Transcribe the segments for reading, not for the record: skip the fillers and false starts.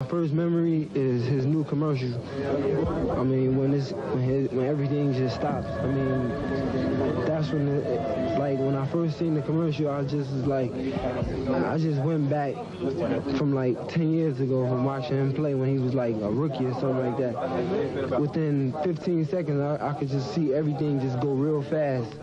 My first memory is his new commercial. I mean, when everything just stops. I mean, that's when I first seen the commercial, I just went back from like 10 years ago from watching him play when he was like a rookie or something like that. Within 15 seconds, I could just see everything just go real fast.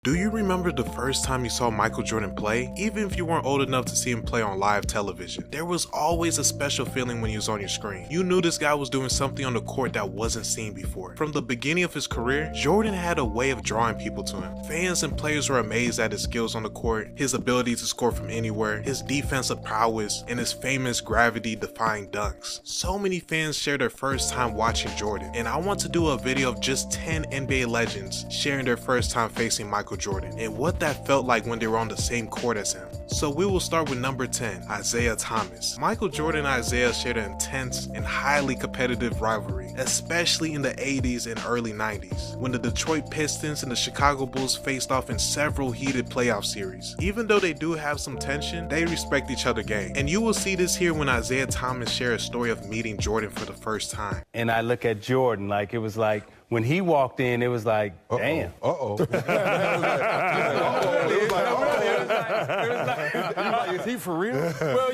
Do you remember the first time you saw Michael Jordan play? Even if you weren't old enough to see him play on live television, there was always a special feeling when he was on your screen. You knew this guy was doing something on the court that wasn't seen before. From the beginning of his career, Jordan had a way of drawing people to him. Fans and players were amazed at his skills on the court, his ability to score from anywhere, his defensive prowess, and his famous gravity-defying dunks. So many fans share their first time watching Jordan, and I want to do a video of just 10 NBA legends sharing their first time facing Michael Jordan and what that felt like when they were on the same court as him. So we will start with number 10, Isiah Thomas. Michael Jordan and Isiah shared an intense and highly competitive rivalry, especially in the 80s and early 90s, when the Detroit Pistons and the Chicago Bulls faced off in several heated playoff series. Even though they do have some tension, they respect each other's game. And you will see this here when Isiah Thomas shared a story of meeting Jordan for the first time. And I look at Jordan like it was like, when he walked in, it was like, damn. Is he for real? Well,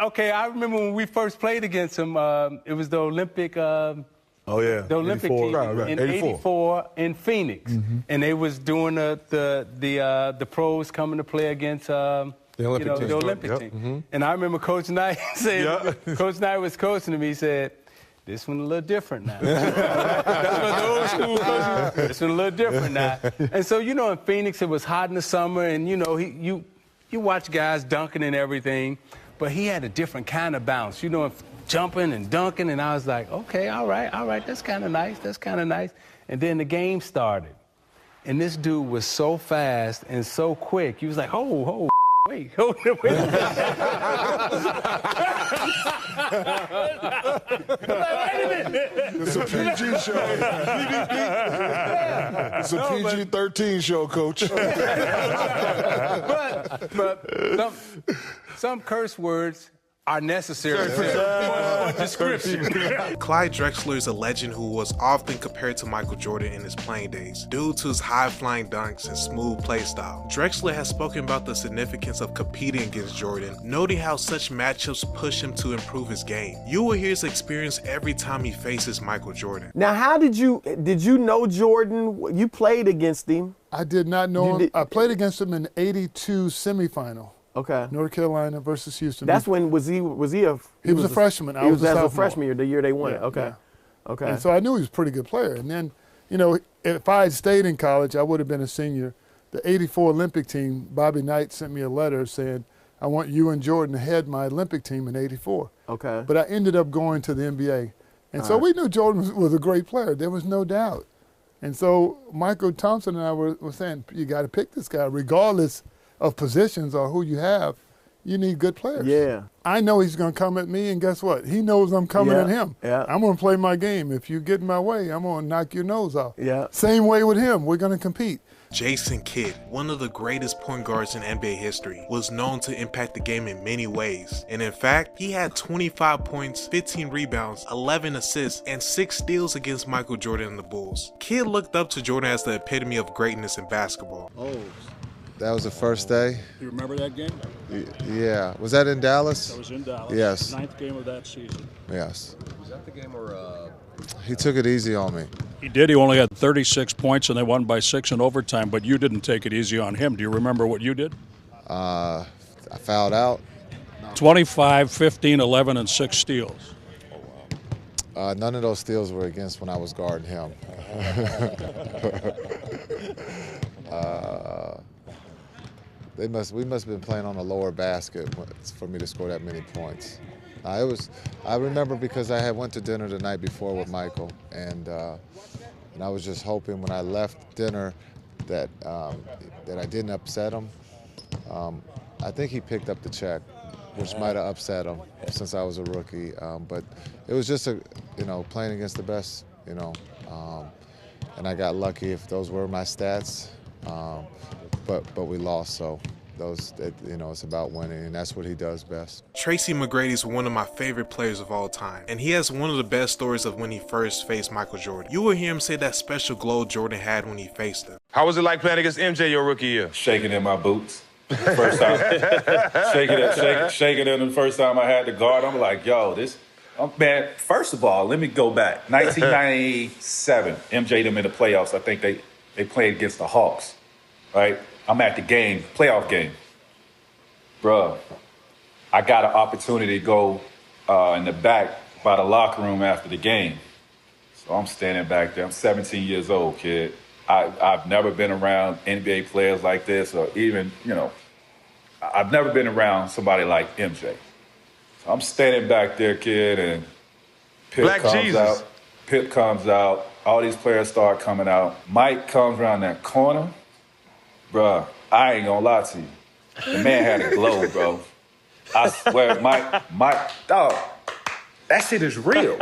okay, I remember when we first played against him, it was the Olympic, the Olympic 84. team in 84. 84 in Phoenix. And they was doing the pros coming to play against the Olympic team. And I remember Coach Knight saying, Coach Knight was coaching him, he said, this one a little different now. That's what the old school coach. This one a little different now. And so, in Phoenix, it was hot in the summer, and, you watch guys dunking and everything, but he had a different kind of bounce, jumping and dunking, and I was like, okay, all right, that's kind of nice. And then the game started, and this dude was so fast and so quick. He was like, wait. Wait a minute. It's a PG show. It's a PG-13 show, Coach. but some curse words are necessary for description. Clyde Drexler is a legend who was often compared to Michael Jordan in his playing days due to his high-flying dunks and smooth play style. Drexler has spoken about the significance of competing against Jordan, noting how such matchups push him to improve his game. You will hear his experience every time he faces Michael Jordan. Now, how did you know Jordan? You played against him. I did not know him. I played against him in the '82 semifinal. Okay. North Carolina versus Houston. That's when was he a? He was a freshman. He was a freshman year, the year they won it. Okay. Yeah. Okay. And so I knew he was a pretty good player. And then, if I had stayed in college, I would have been a senior. The '84 Olympic team, Bobby Knight sent me a letter saying, I want you and Jordan to head my Olympic team in '84. Okay. But I ended up going to the NBA. And so we knew Jordan was a great player. There was no doubt. And so Michael Thompson and I were saying, you got to pick this guy regardless of positions or who you have. You need good players. Yeah. I know he's going to come at me, and guess what? He knows I'm coming at him. Yeah. I'm going to play my game. If you get in my way, I'm going to knock your nose off. Yeah. Same way with him. We're going to compete. Jason Kidd, one of the greatest point guards in NBA history, was known to impact the game in many ways. And in fact, he had 25 points, 15 rebounds, 11 assists, and 6 steals against Michael Jordan and the Bulls. Kidd looked up to Jordan as the epitome of greatness in basketball. That was the first day. You remember that game? Yeah. Was that in Dallas? That was in Dallas. Yes. 9th game of that season. Yes. Was that the game where He took it easy on me. He did. He only had 36 points, and they won by 6 in overtime, but you didn't take it easy on him. Do you remember what you did? I fouled out. 25, 15, 11, and 6 steals. None of those steals were against when I was guarding him. We must have been playing on a lower basket for me to score that many points. I remember because I had went to dinner the night before with Michael, and I was just hoping when I left dinner that I didn't upset him. I think he picked up the check, which might have upset him since I was a rookie. But it was just playing against the best, and I got lucky if those were my stats. But we lost, so it's about winning, and that's what he does best. Tracy McGrady is one of my favorite players of all time, and he has one of the best stories of when he first faced Michael Jordan. You will hear him say that special glow Jordan had when he faced him. How was it like playing against MJ your rookie year? Shaking in my boots. First time. shaking in the first time I had the guard. I'm like, yo, man, first of all, let me go back. 1997, MJ them in the playoffs. I think they played against the Hawks, right? I'm at the game, playoff game. Bruh, I got an opportunity to go in the back by the locker room after the game. So I'm standing back there. I'm 17 years old, kid. I've never been around NBA players like this, or even, I've never been around somebody like MJ. So I'm standing back there, kid, and Pip comes out. All these players start coming out. Mike comes around that corner. Bruh, I ain't gonna lie to you. The man had a glow, bro. I swear, Mike, dog, that shit is real.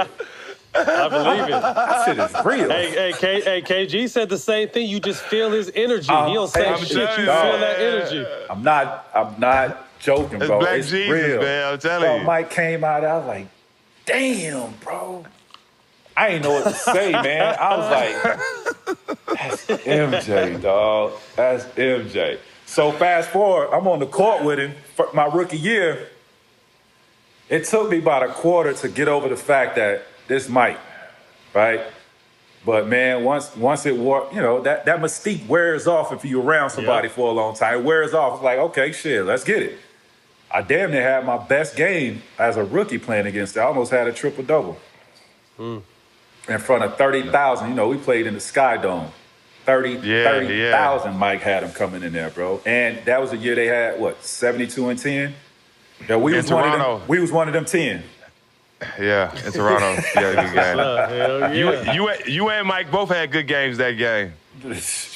I believe it. That shit is real. Hey, KG said the same thing. You just feel his energy. He don't say shit. You feel that energy. I'm not joking, bro. Black It's Jesus, real. man, I'm telling you. Mike came out, I was like, damn, bro. I ain't know what to say, man. I was like, that's MJ, dog. That's MJ. So fast forward, I'm on the court with him for my rookie year. It took me about a quarter to get over the fact that this Mike, right? But man, once it wore, that mystique wears off if you're around somebody for a long time. It wears off. It's like, okay, shit, let's get it. I damn near had my best game as a rookie playing against it. I almost had a triple-double. In front of 30,000. We played in the Sky Dome. 30,000 Mike had him coming in there, bro. And that was the year they had, 72-10? Yeah, we was one of them 10. Yeah, in Toronto. Yeah, good game. You and Mike both had good games that game.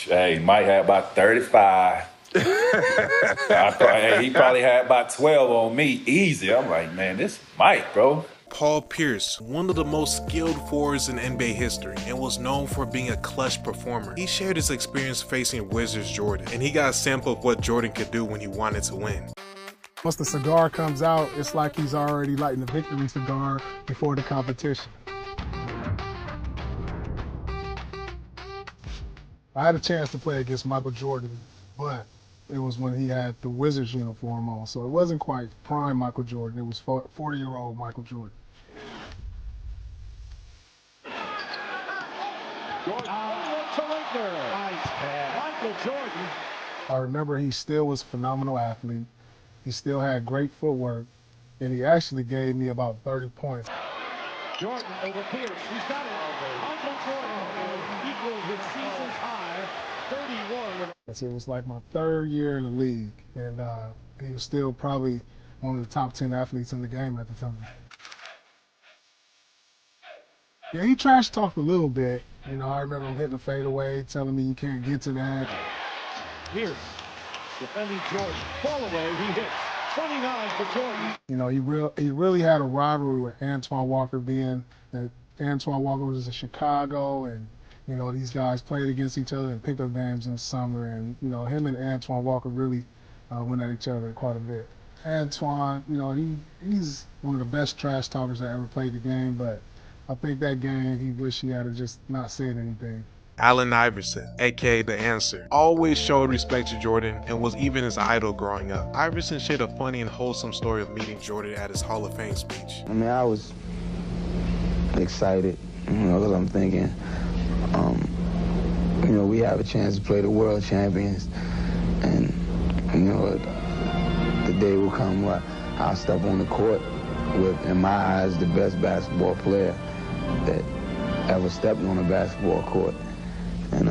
Hey, Mike had about 35. He probably had about 12 on me, easy. I'm like, man, this Mike, bro. Paul Pierce, one of the most skilled forwards in NBA history, and was known for being a clutch performer. He shared his experience facing Wizards Jordan, and he got a sample of what Jordan could do when he wanted to win. Once the cigar comes out, it's like he's already lighting the victory cigar before the competition. I had a chance to play against Michael Jordan, but it was when he had the Wizards uniform on, so it wasn't quite prime Michael Jordan. It was 40-year-old Michael Jordan. Michael Jordan. I remember he still was a phenomenal athlete. He still had great footwork, and he actually gave me about 30 points. Jordan over Pierce. He's got it. Michael Jordan equals his season's high, 31. It was like my third year in the league, and he was still probably one of the top 10 athletes in the game at the time. Yeah, he trash talked a little bit. I remember him hitting a fadeaway, telling me you can't get to that. Pierce, defending Jordan. Fall away, he hits. 29 for Jordan. He really had a rivalry with Antoine Walker, being that Antoine Walker was in Chicago, and these guys played against each other in pickup games in the summer, and him and Antoine Walker really went at each other quite a bit. Antoine, he's one of the best trash talkers that ever played the game, but I think that game he wished he had just not said anything. Allen Iverson, aka The Answer, always showed respect to Jordan and was even his idol growing up. Iverson shared a funny and wholesome story of meeting Jordan at his Hall of Fame speech. I was excited, because I'm thinking, we have a chance to play the world champions, and the day will come where I'll step on the court with, in my eyes, the best basketball player that ever stepped on a basketball court. And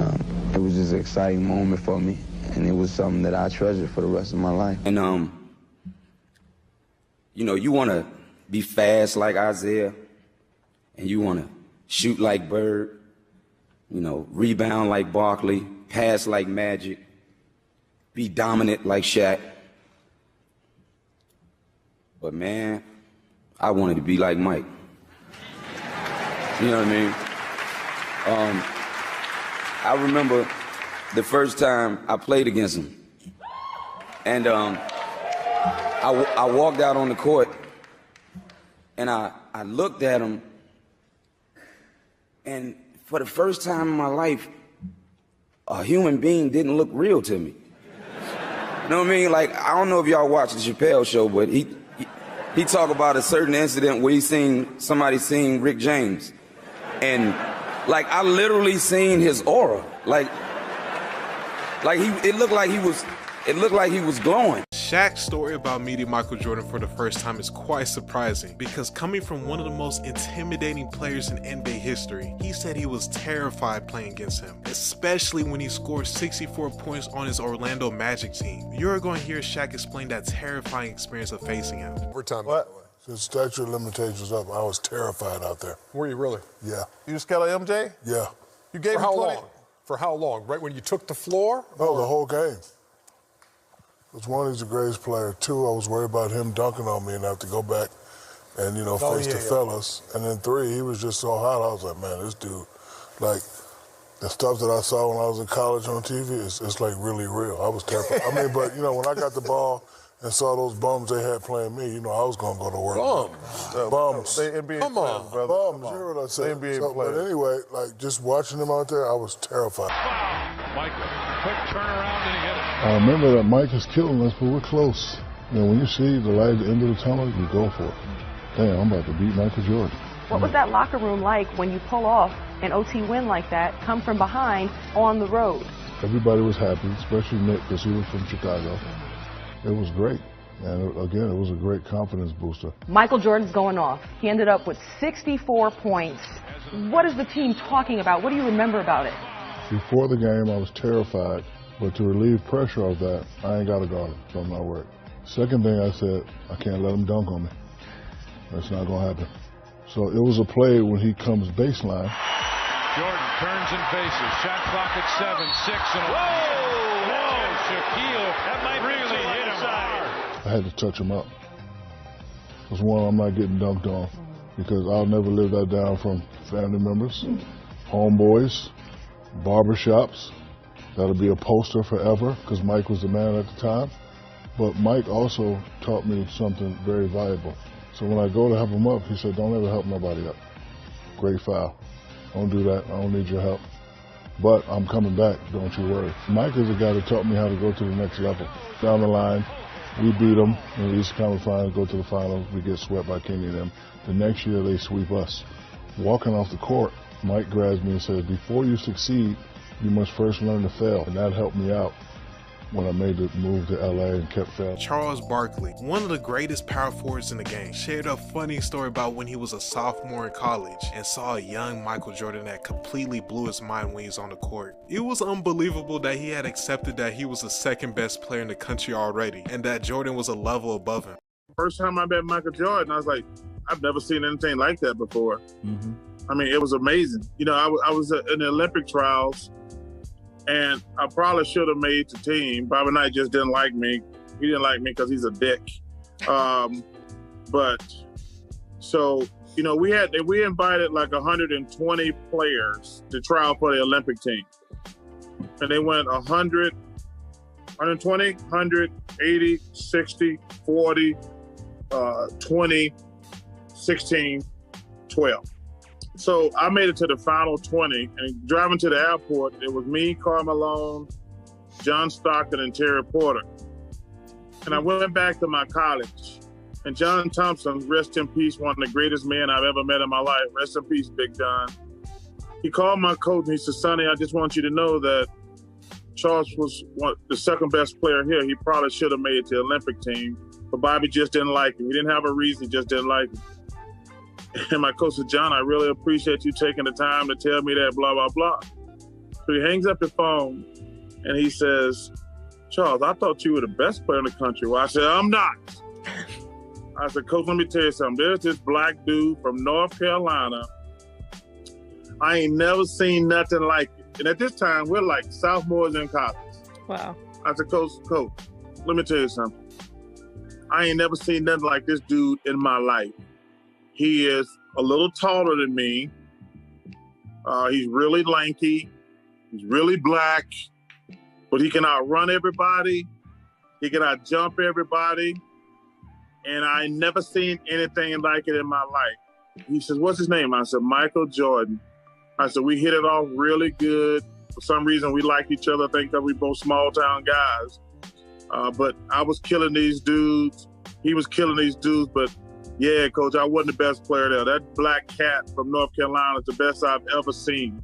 it was just an exciting moment for me, and it was something that I treasured for the rest of my life. And you want to be fast like Isaiah, and you want to shoot like Bird, rebound like Barkley, pass like Magic, be dominant like Shaq. But, man, I wanted to be like Mike. You know what I mean? I remember the first time I played against him. And I walked out on the court, and I looked at him, and for the first time in my life, a human being didn't look real to me. You know what I mean? Like, I don't know if y'all watch the Chappelle Show, but he talked about a certain incident where he seen somebody sing Rick James. And, like, I literally seen his aura. Like it looked like he was glowing. Shaq's story about meeting Michael Jordan for the first time is quite surprising because coming from one of the most intimidating players in NBA history, he said he was terrified playing against him, especially when he scored 64 points on his Orlando Magic team. You're going to hear Shaq explain that terrifying experience of facing him. Overtime. What? Since statute of limitations up, I was terrified out there. Were you really? Yeah. You were scared of MJ? Yeah. You gave For him how 20? long? For how long? Right when you took the floor? No, the whole game. Because one, he's the greatest player. Two, I was worried about him dunking on me and have to go back and, face the fellas. And then three, he was just so hot. I was like, man, this dude, like, the stuff that I saw when I was in college on TV, it's like really real. I was terrified. I mean, but, when I got the ball and saw those bums they had playing me, I was going to go to work. Bums. They NBA Come players, on, brother. bums. You heard what I said. NBA But players. anyway, like, just watching them out there, I was terrified. Michael, quick turnaround and he hit it. I remember that Mike is killing us, but we're close. When you see the light at the end of the tunnel, you go for it. Damn, I'm about to beat Michael Jordan. What was that locker room like when you pull off an OT win like that, come from behind on the road? Everybody was happy, especially Nick, because he was from Chicago. It was great. And again, it was a great confidence booster. Michael Jordan's going off. He ended up with 64 points. What is the team talking about? What do you remember about it? Before the game, I was terrified, but to relieve pressure of that, I ain't got to guard him, so I'm not worried. Second thing I said, I can't let him dunk on me. That's not going to happen. So it was a play when he comes baseline. Jordan turns and faces. Shot clock at 7, 6, and whoa! Shaquille, that might really hit him hard. I had to touch him up. Because one, I'm not getting dunked on because I'll never live that down from family members, homeboys, barbershops. That'll be a poster forever because Mike was the man at the time. But Mike also taught me something very valuable. So when I go to help him up, he said, don't ever help nobody up. Great foul. Don't do that. I don't need your help. But I'm coming back. Don't you worry. Mike is the guy that taught me how to go to the next level. Down the line, we beat them in the East Conference Finals, go to the finals. We get swept by Kenny and them. The next year, they sweep us. Walking off the court, Mike grabs me and says, before you succeed, you must first learn to fail. And that helped me out when I made the move to LA and kept failing. Charles Barkley, one of the greatest power forwards in the game, shared a funny story about when he was a sophomore in college and saw a young Michael Jordan that completely blew his mind when he was on the court. It was unbelievable that he had accepted that he was the second best player in the country already and that Jordan was a level above him. First time I met Michael Jordan, I was like, I've never seen anything like that before. I mean, it was amazing. I was in the Olympic trials, and I probably should have made the team. Bobby Knight just didn't like me. He didn't like me because he's a dick. We invited like 120 players to try out for the Olympic team. And they went 100, 120, 100, 80, 60, 40, 20, 16, 12. So I made it to the final 20, and driving to the airport, it was me, Karl Malone, John Stockton, and Terry Porter. And I went back to my college, and John Thompson, rest in peace, one of the greatest men I've ever met in my life. Rest in peace, Big John. He called my coach and he said, Sonny, I just want you to know that Charles was the second best player here. He probably should have made it to the Olympic team, but Bobby just didn't like him. He didn't have a reason, he just didn't like him. And my coach said, John, I really appreciate you taking the time to tell me that, blah, blah, blah. So he hangs up the phone and he says, Charles, I thought you were the best player in the country. Well, I said, I'm not. I said, Coach, let me tell you something. There's this black dude from North Carolina. I ain't never seen nothing like it. And at this time, we're like sophomores in college. Wow. I said, Coach, let me tell you something. I ain't never seen nothing like this dude in my life. He is a little taller than me. He's really lanky. He's really black, but he can outrun everybody. He can outjump everybody. And I never seen anything like it in my life. He says, what's his name? I said, Michael Jordan. I said, we hit it off really good. For some reason, we liked each other. I think that we both small town guys. But I was killing these dudes. He was killing these dudes. But yeah, Coach, I wasn't the best player there. That black cat from North Carolina is the best I've ever seen.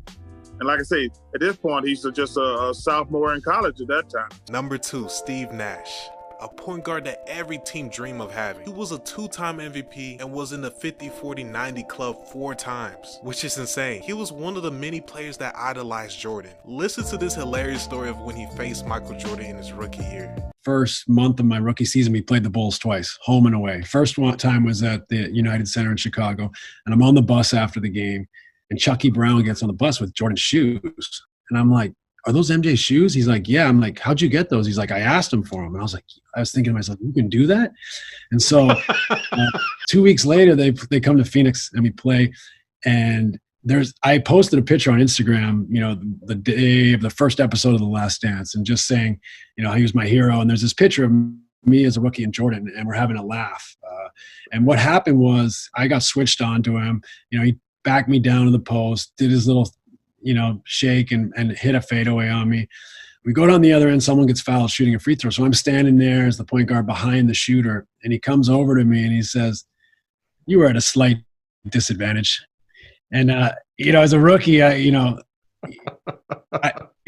And like I say, at this point, he's just a sophomore in college at that time. Number 2, Steve Nash. A point guard that every team dream of having. He was a 2-time MVP and was in the 50-40-90 club 4 times, which is insane. He was one of the many players that idolized Jordan. Listen to this hilarious story of when he faced Michael Jordan in his rookie year. First month of my rookie season, we played the Bulls twice, home and away. First time was at the United Center in Chicago, and I'm on the bus after the game, and Chucky Brown gets on the bus with Jordan's shoes. And I'm like, are those MJ shoes? He's like, yeah. I'm like, how'd you get those? He's like, I asked him for them. And I was thinking to myself, you can do that? And so 2 weeks later, they come to Phoenix and we play. And I posted a picture on Instagram, the day of the first episode of The Last Dance, and just saying, he was my hero. And there's this picture of me as a rookie and Jordan, and we're having a laugh. And what happened was I got switched on to him. He backed me down to the post, did his little shake and hit a fadeaway on me. We go down the other end, someone gets fouled shooting a free throw. So I'm standing there as the point guard behind the shooter, and he comes over to me and he says, you were at a slight disadvantage. And, as a rookie, it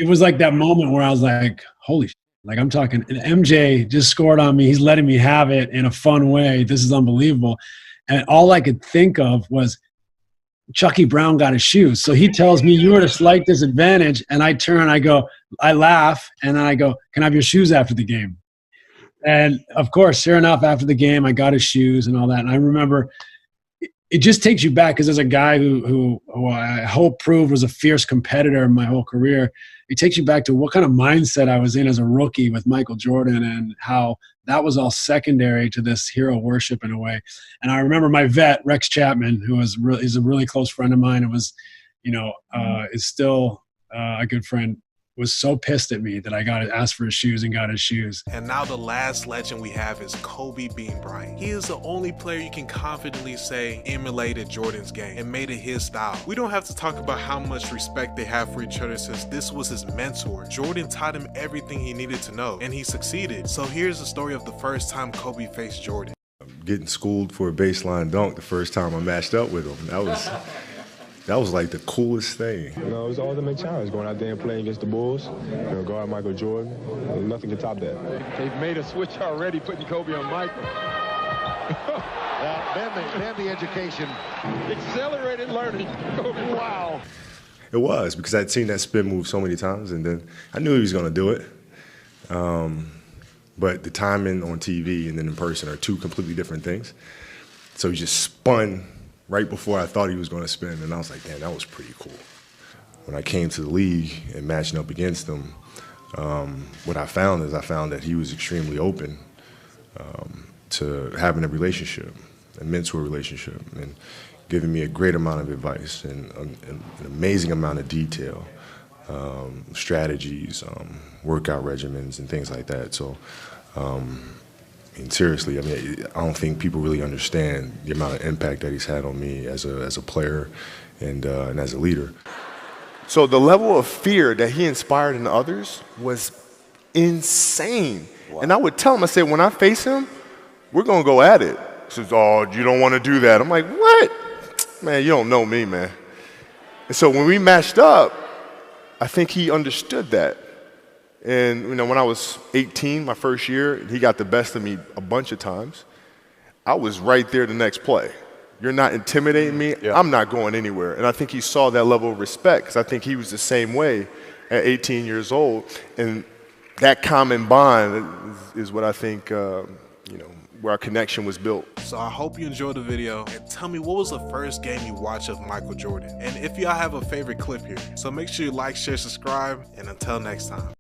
was like that moment where I was like, holy shit. Like I'm talking, and MJ just scored on me. He's letting me have it in a fun way. This is unbelievable. And all I could think of was, Chucky Brown got his shoes. So he tells me you were at a slight disadvantage. And I turn, I laugh, and then I go, can I have your shoes after the game? And of course, sure enough, after the game, I got his shoes and all that. And I remember it just takes you back, because there's a guy who I hope proved was a fierce competitor in my whole career. It takes you back to what kind of mindset I was in as a rookie with Michael Jordan, and how that was all secondary to this hero worship in a way. And I remember my vet, Rex Chapman, who is a really close friend of mine, and was, is still a good friend, was so pissed at me that I got asked for his shoes and got his shoes. And now the last legend we have is Kobe Bean Bryant. He is the only player you can confidently say emulated Jordan's game and made it his style. We don't have to talk about how much respect they have for each other, since this was his mentor. Jordan taught him everything he needed to know, and he succeeded. So here's the story of the first time Kobe faced Jordan. Getting schooled for a baseline dunk the first time I matched up with him. That was like the coolest thing. It was the ultimate challenge, going out there and playing against the Bulls, guard Michael Jordan. Nothing can top that. They've made a switch already, putting Kobe on Michael. Then the education. Accelerated learning. Wow. It was, because I'd seen that spin move so many times, and then I knew he was going to do it. But the timing on TV and then in person are two completely different things. So he just spun right before I thought he was going to spin, and I was like, damn, that was pretty cool. When I came to the league and matching up against him, what I found that he was extremely open to having a relationship, a mentor relationship, and giving me a great amount of advice and an amazing amount of detail, strategies, workout regimens, and things like that. So, seriously, I don't think people really understand the amount of impact that he's had on me as a player and as a leader. So the level of fear that he inspired in others was insane. Wow. And I would tell him, I said, when I face him, we're going to go at it. He says, oh, you don't want to do that. I'm like, what? Man, you don't know me, man. And so when we matched up, I think he understood that. And, when I was 18, my first year, he got the best of me a bunch of times. I was right there the next play. You're not intimidating me. Yeah. I'm not going anywhere. And I think he saw that level of respect, because I think he was the same way at 18 years old. And that common bond is what I think, where our connection was built. So I hope you enjoyed the video, and tell me, what was the first game you watched of Michael Jordan? And if y'all have a favorite clip here. So make sure you like, share, subscribe, and until next time.